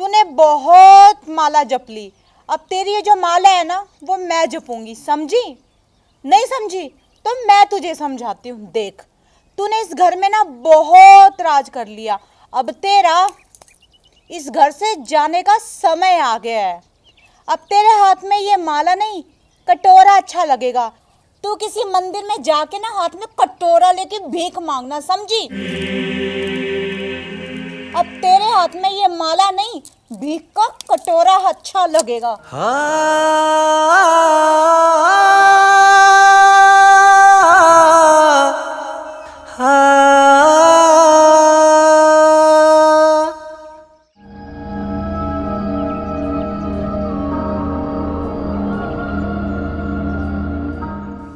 तूने बहुत माला जप ली। अब तेरी ये जो माला है ना वो मैं जपूंगी, समझी? नहीं समझी तो मैं तुझे समझाती हूँ। देख, तूने इस घर में ना बहुत राज कर लिया। अब तेरा इस घर से जाने का समय आ गया है। अब तेरे हाथ में ये माला नहीं, कटोरा अच्छा लगेगा। तू किसी मंदिर में जाके ना हाथ में कटोरा लेके भीख मांगना, समझी? अब तेरे हाथ में ये माला नहीं, भीख का कटोरा अच्छा लगेगा।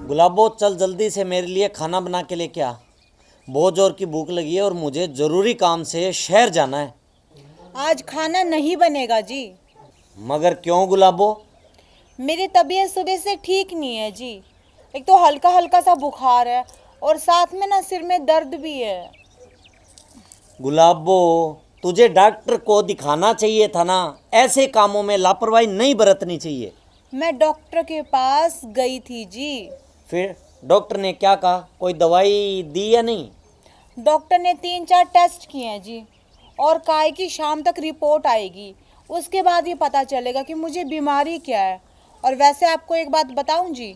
गुलाबो, चल जल्दी से मेरे लिए खाना बना के लेके आ। बहुत जोर की भूख लगी है और मुझे ज़रूरी काम से शहर जाना है। आज खाना नहीं बनेगा जी। मगर क्यों गुलाबो? मेरी तबीयत सुबह से ठीक नहीं है जी। एक तो हल्का हल्का सा बुखार है और साथ में ना सिर में दर्द भी है। गुलाबो, तुझे डॉक्टर को दिखाना चाहिए था ना। ऐसे कामों में लापरवाही नहीं बरतनी चाहिए। मैं डॉक्टर के पास गई थी जी। फिर डॉक्टर ने क्या कहा? कोई दवाई दी या नहीं? डॉक्टर ने 3-4 टेस्ट किए हैं जी और कहा है कि शाम तक रिपोर्ट आएगी। उसके बाद ये पता चलेगा कि मुझे बीमारी क्या है। और वैसे आपको एक बात बताऊं जी,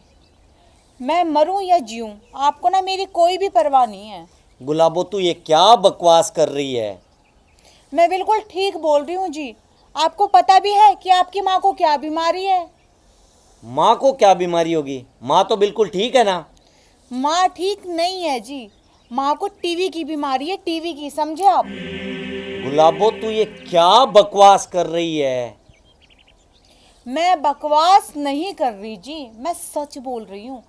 मैं मरूं या जीऊं आपको ना मेरी कोई भी परवाह नहीं है। गुलाबो, तू ये क्या बकवास कर रही है? मैं बिल्कुल ठीक बोल रही हूँ जी। आपको पता भी है कि आपकी माँ को क्या बीमारी है? माँ को क्या बीमारी होगी? माँ तो बिल्कुल ठीक है ना। माँ ठीक नहीं है जी। माँ को टीवी की बीमारी है, टीवी की, समझे आप? गुलाबो, तू ये क्या बकवास कर रही है? मैं बकवास नहीं कर रही जी, मैं सच बोल रही हूँ।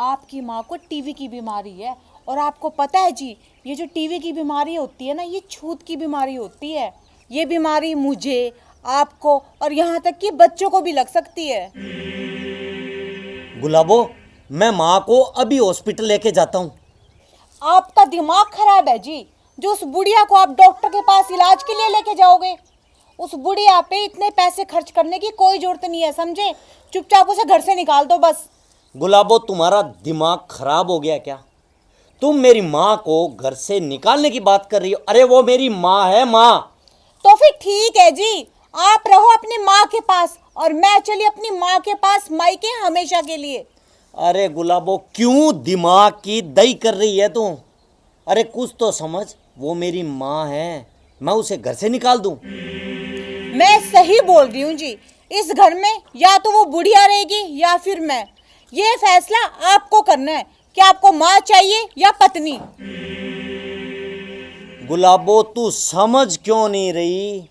आपकी माँ को टीवी की बीमारी है। और आपको पता है जी, ये जो टीवी की बीमारी होती है ना, ये छूत की बीमारी होती है। ये बीमारी मुझे, आपको और यहाँ तक कि बच्चों को भी लग सकती है। गुलाबो, मैं माँ को अभी हॉस्पिटल लेके जाता हूँ। आपका दिमाग खराब है जी। जो उस बुढ़िया को आप डॉक्टर के पास इलाज के लिए लेके जाओगे, उस बुढ़िया पे इतने पैसे खर्च करने की कोई जरूरत नहीं है, समझे? चुपचाप उसे घर से निकाल दो बस। गुलाबो, तुम्हारा दिमाग खराब हो गया क्या? तुम मेरी माँ को घर से निकालने की बात कर रही हो? अरे वो मेरी माँ है, माँ। तो फिर ठीक है जी, आप रहो अपनी माँ के पास और मैं चली अपनी माँ के पास मायके हमेशा के लिए। अरे गुलाबो, क्यों दिमाग की दही कर रही है तू? अरे कुछ तो समझ, वो मेरी माँ है। मैं उसे घर से निकाल दूं? मैं सही बोल रही हूँ जी। इस घर में या तो वो बुढ़िया रहेगी या फिर मैं। ये फैसला आपको करना है कि आपको माँ चाहिए या पत्नी। गुलाबो, तू समझ क्यों नहीं रही?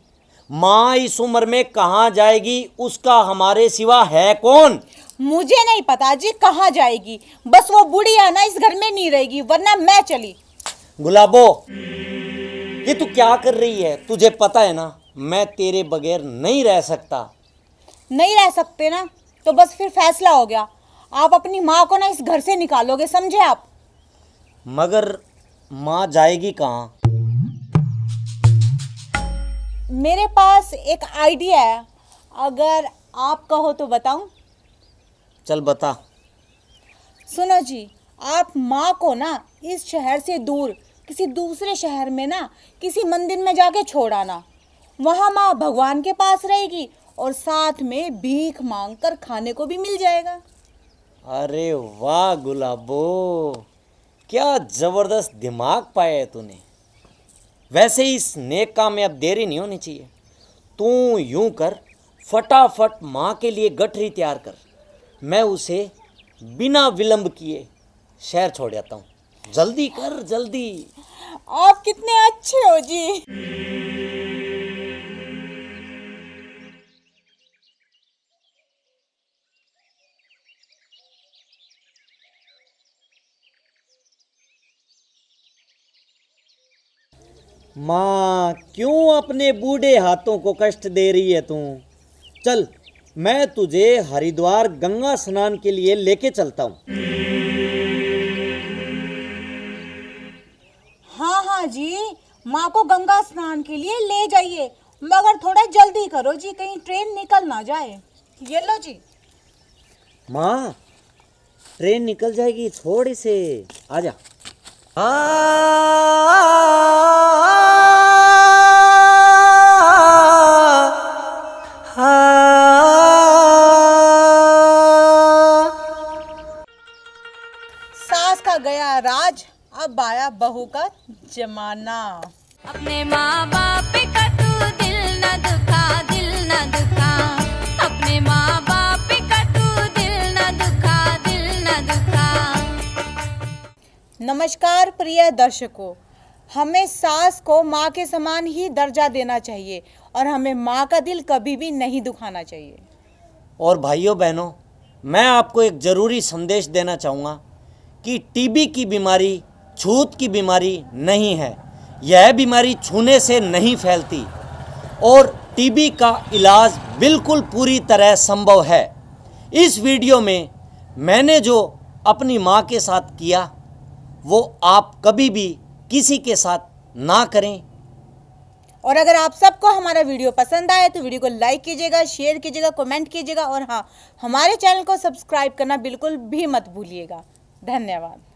माँ इस उम्र में कहाँ जाएगी? उसका हमारे सिवा है कौन? मुझे नहीं पता जी कहाँ जाएगी, बस वो बुढ़िया ना इस घर में नहीं रहेगी, वरना मैं चली। गुलाबो, ये तू क्या कर रही है? तुझे पता है ना, मैं तेरे बगैर नहीं रह सकता। नहीं रह सकते ना, तो बस फिर फैसला हो गया। आप अपनी माँ को ना इस घर से निकालोगे, समझे आप? मगर माँ जाएगी कहाँ? मेरे पास एक आइडिया है, अगर आप कहो तो बताऊं? चल बता। सुनो जी, आप माँ को ना इस शहर से दूर किसी दूसरे शहर में ना किसी मंदिर में जाके छोड़ आना। वहाँ माँ भगवान के पास रहेगी और साथ में भीख मांग कर खाने को भी मिल जाएगा। अरे वाह गुलाबो, क्या जबरदस्त दिमाग पाया है तूने। वैसे इस नेक काम में अब देरी नहीं होनी चाहिए। तू यूं कर, फटाफट माँ के लिए गठरी तैयार कर। मैं उसे बिना विलंब किए शहर छोड़ जाता हूँ। जल्दी कर, जल्दी। आप कितने अच्छे हो जी। माँ, क्यों अपने बूढ़े हाथों को कष्ट दे रही है तू? चल, मैं तुझे हरिद्वार गंगा स्नान के लिए लेके चलता हूँ। हाँ हाँ जी, माँ को गंगा स्नान के लिए ले जाइए मगर थोड़ा जल्दी करो जी, कहीं ट्रेन निकल ना जाए। ये लो जी। माँ, ट्रेन निकल जाएगी, थोड़ी से आजा। सास का गया राज, अब आया बहू का जमाना। अपने माँ बाप का तू दिल न दुखा, दिल न दुखा। अपने माँ बाप का तू दिल न दुखा, दिल न दुखा। नमस्कार प्रिय दर्शकों, हमें सास को माँ के समान ही दर्जा देना चाहिए और हमें माँ का दिल कभी भी नहीं दुखाना चाहिए। और भाइयों बहनों, मैं आपको एक ज़रूरी संदेश देना चाहूँगा कि टीबी की बीमारी छूत की बीमारी नहीं है। यह बीमारी छूने से नहीं फैलती और टीबी का इलाज बिल्कुल पूरी तरह संभव है। इस वीडियो में मैंने जो अपनी माँ के साथ किया वो आप कभी भी किसी के साथ ना करें। और अगर आप सबको हमारा वीडियो पसंद आए तो वीडियो को लाइक कीजिएगा, शेयर कीजिएगा, कमेंट कीजिएगा और हाँ, हमारे चैनल को सब्सक्राइब करना बिल्कुल भी मत भूलिएगा। धन्यवाद।